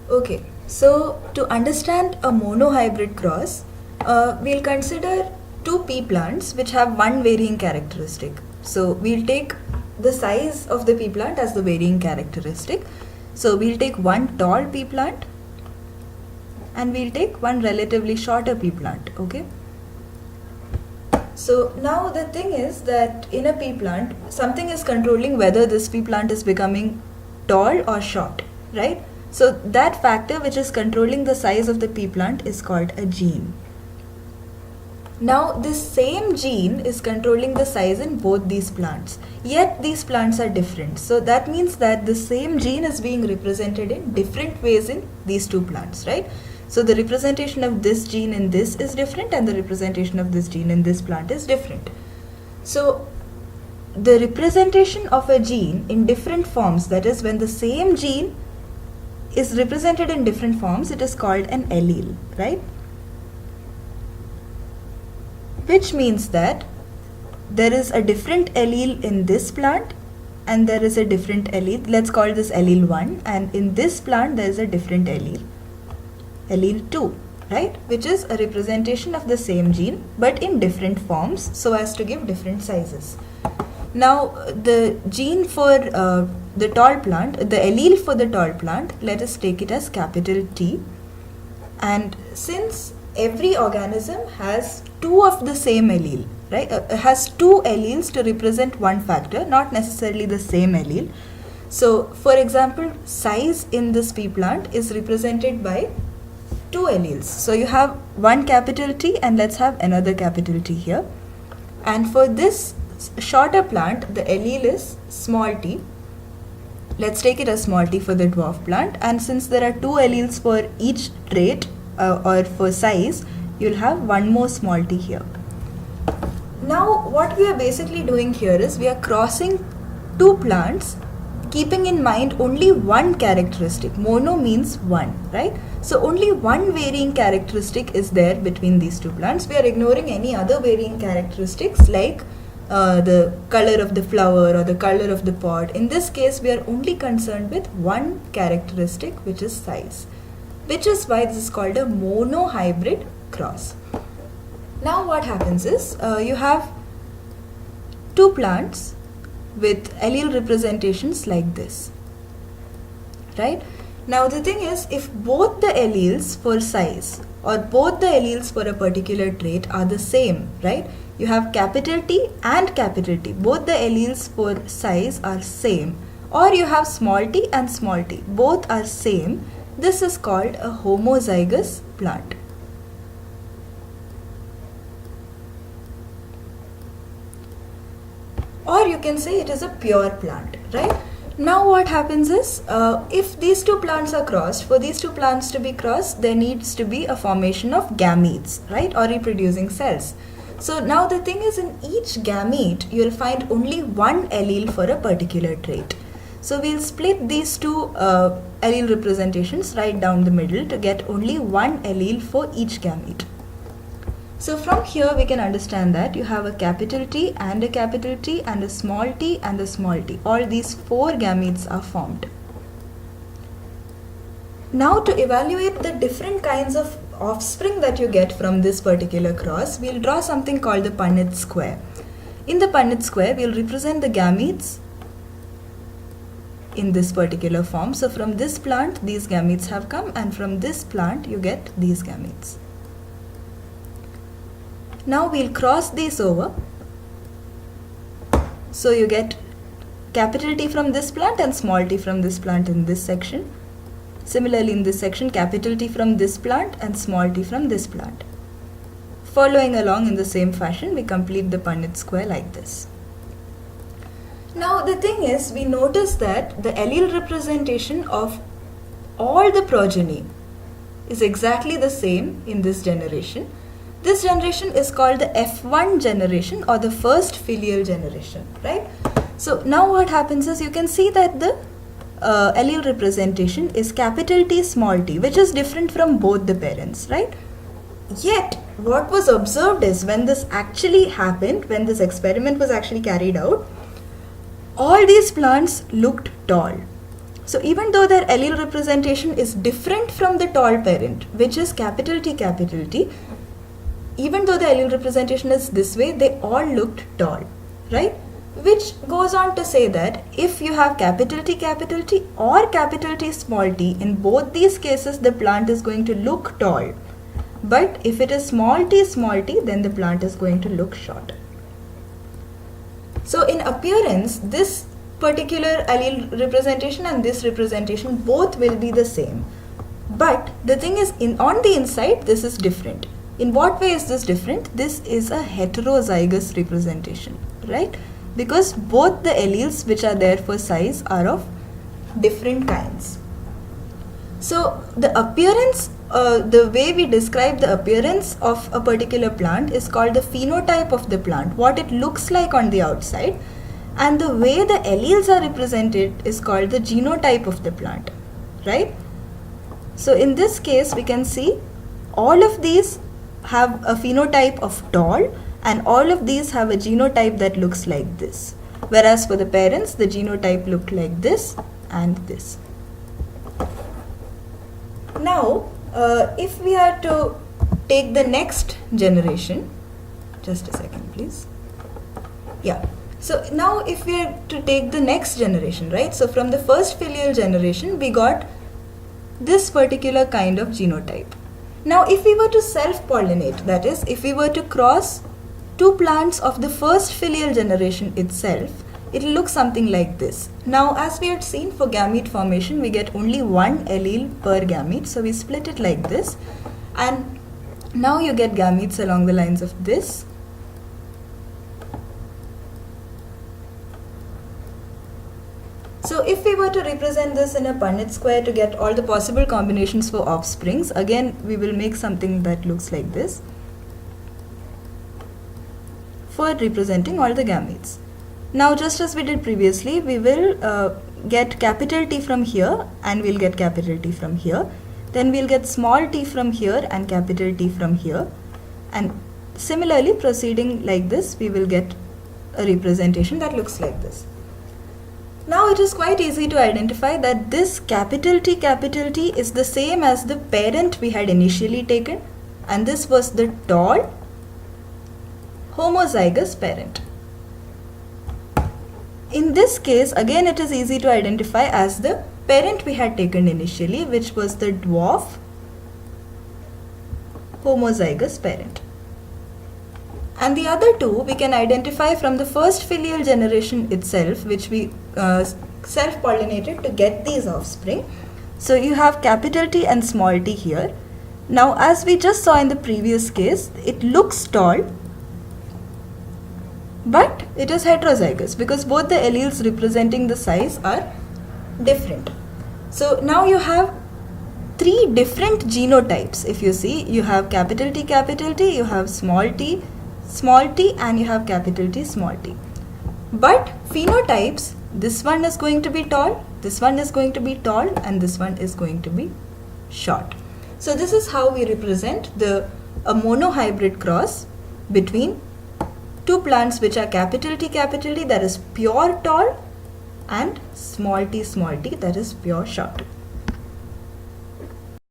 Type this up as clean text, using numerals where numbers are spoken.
Okay, so to understand a monohybrid cross, we'll consider two pea plants which have one varying characteristic. So we'll take the size of the pea plant as the varying characteristic. So we'll take one tall pea plant and we'll take one relatively shorter pea plant, okay? So now the thing is that in a pea plant, something is controlling whether this pea plant is becoming tall or short, right? So that factor which is controlling the size of the pea plant is called a gene. Now this same gene is controlling the size in both these plants, yet these plants are different. So that means that the same gene is being represented in different ways in these two plants, right? So the representation of this gene in this is different and the representation of this gene in this plant is different. So the representation of a gene in different forms, that is when the same gene is represented in different forms, it is called an allele, right? Which means that there is a different allele in this plant and there is a different allele. Let's call this allele 1, and in this plant there is a different allele, allele 2, right? Which is a representation of the same gene but in different forms so as to give different sizes. Now the gene for the tall plant, the allele for the tall plant, let us take it as capital T. And since every organism has two of the same allele, right? Has two alleles to represent one factor, not necessarily the same allele. So for example, size in this pea plant is represented by two alleles. So you have one capital T and let's have another capital T here. And for this shorter plant, the allele is small t. Let's take it as small t for the dwarf plant. And since there are two alleles for each trait or for size, you'll have one more small t here. Now what we are basically doing here is we are crossing two plants keeping in mind only one characteristic. Mono means one, right? So only one varying characteristic is there between these two plants. We are ignoring any other varying characteristics like the color of the flower or the color of the pod. In this case, we are only concerned with one characteristic, which is size, which is why this is called a monohybrid cross. Now what happens is you have two plants with allele representations like this, right? Now the thing is, if both the alleles for size or both the alleles for a particular trait are the same, right? You have capital T and capital T. Both the alleles for size are same. Or you have small t and small t. Both are same. This is called a homozygous plant. Or you can say it is a pure plant, right? Now what happens is, if these two plants are crossed, for these two plants to be crossed, there needs to be a formation of gametes, right? Or reproducing cells. So now the thing is, in each gamete, you will find only one allele for a particular trait. So we'll split these two allele representations right down the middle to get only one allele for each gamete. So from here we can understand that you have a capital T and a capital T and a small t and a small t. All these four gametes are formed. Now to evaluate the different kinds of offspring that you get from this particular cross, we'll draw something called the Punnett square. In the Punnett square, we'll represent the gametes in this particular form. So from this plant, these gametes have come, and from this plant, you get these gametes. Now we'll cross these over. So you get capital T from this plant and small t from this plant in this section. Similarly, in this section, capital T from this plant and small t from this plant. Following along in the same fashion, we complete the Punnett square like this. Now the thing is, we notice that the allele representation of all the progeny is exactly the same in this generation. This generation is called the F1 generation, or the first filial generation, right? So now what happens is, you can see that the allele representation is capital T small t, which is different from both the parents, right? Yet what was observed is, when this actually happened, when this experiment was actually carried out, all these plants looked tall. So even though their allele representation is different from the tall parent, which is capital T, even though the allele representation is this way, they all looked tall, right? Which goes on to say that if you have capital T or capital T small t, in both these cases the plant is going to look tall. But if it is small t, then the plant is going to look short. So in appearance, this particular allele representation and this representation both will be the same. But the thing is, on the inside, this is different. In what way is this different? This is a heterozygous representation, right? Because both the alleles which are there for size are of different kinds. So the appearance, the way we describe the appearance of a particular plant is called the phenotype of the plant, what it looks like on the outside, and the way the alleles are represented is called the genotype of the plant, right? So in this case, we can see all of these have a phenotype of tall and all of these have a genotype that looks like this. Whereas for the parents, the genotype looked like this and this. Now, if we are to take the next generation, just a second please. Yeah. So now if we are to take the next generation, right? So from the first filial generation, we got this particular kind of genotype. Now if we were to self-pollinate, that is, if we were to cross two plants of the first filial generation itself, it will look something like this. Now as we had seen, for gamete formation, we get only one allele per gamete. So we split it like this. And now you get gametes along the lines of this. So if we were to represent this in a Punnett square to get all the possible combinations for offsprings, again we will make something that looks like this for representing all the gametes. Now just as we did previously, we will get capital T from here and we'll get capital T from here. Then we'll get small t from here and capital T from here. And similarly proceeding like this, we will get a representation that looks like this. Now it is quite easy to identify that this capital T is the same as the parent we had initially taken, and this was the tall homozygous parent. In this case, again it is easy to identify as the parent we had taken initially, which was the dwarf homozygous parent. And the other two we can identify from the first filial generation itself, which we self-pollinated to get these offspring. So you have capital T and small t here. Now as we just saw in the previous case, it looks tall, but it is heterozygous because both the alleles representing the size are different. So now you have three different genotypes. If you see, you have capital T, you have small t, and you have capital T, small t. But phenotypes, this one is going to be tall, this one is going to be tall, and this one is going to be short. So this is how we represent a monohybrid cross between two plants which are capital T, that is pure tall, and small t, that is pure short.